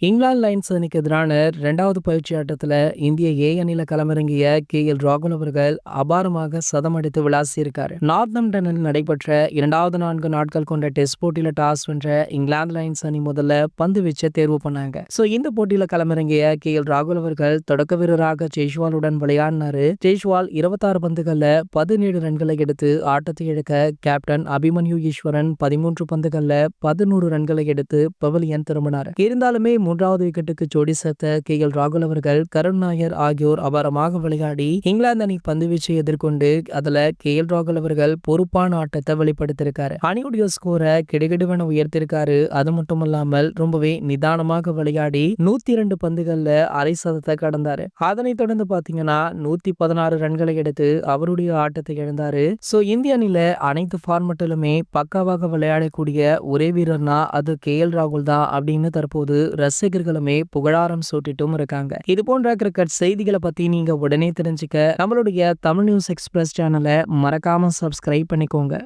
England lines அணிக்கு எதிரான 2வது பயிற்சி ஆட்டத்துல இந்திய ஏ அணியில களமிறங்கிய ராகுல் அவர்கள் அபாரமாக சதம் அடித்து விளாசியிருக்காரு. நார்த்தம்ப்டனில் நடைபெற்ற 2வது 4 நாட்கள் கொண்ட டெஸ்ட் போட்டியில டாஸ் வென்ற இங்கிலாந்து லைன்ஸ் அணி முதல்ல பந்து வீச்ச தேர்வு பண்ணாங்க. இந்த போட்டியில களமிறங்கிய ராகுல் அவர்கள் தொடக்க வீரராக ஜெய்ஷ்வாலுடன் விளையாடினாரு. ஜெய்ஷ்வால் 26 பந்துகள்ல 17 ரன்களை எடுத்து ஆட்டத்தை இழக்க கேப்டன் அபிமன்யு ஈஸ்வரன் 13 பந்துகள்ல 11 ரன்களை எடுத்து பவிலியன் திரும்பினார். இருந்தாலுமே 3வது விக்கெட்டுக்கு ஜோடி சேர்த்த ராகுல் அவர்கள், கருண் நாயர் ஆகியோர் அபாரமாக விளையாடி இங்கிலாந்து அணி பந்துவீச்சை எதிர்கொண்டு அதுல ராகுல் அவர்கள் பொறுப்பான ஆட்டத்தை வெளிப்படுத்திருக்காரு. அணியுடைய ஸ்கோரை கிடுகிடுவென உயர்த்திருக்காரு. அது மட்டும் இல்லாமல் ரொம்பவே நிதானமாக விளையாடி 102 பந்துகள்ல அரை சதத்தை கடந்தாரு. அதனைத் தொடர்ந்து பாத்தீங்கன்னா 116 ரன்களை எடுத்து அவருடைய ஆட்டத்தை இழந்தாரு. இந்திய அணியில அனைத்து ஃபார்மட்டிலுமே பக்காவாக விளையாடக்கூடிய ஒரே வீரர்னா அது ராகுல் தான் அப்படின்னு தற்போது ரசிகர்களுமே புகழாரம் சூட்டிட்டும் இருக்காங்க. இது போன்ற கிரிக்கெட் செய்திகளை பத்தி நீங்க உடனே தெரிஞ்சுக்க நம்மளுடைய தமிழ் நியூஸ் எக்ஸ்பிரஸ் சேனலை மறக்காம சப்ஸ்கிரைப் பண்ணிக்கோங்க.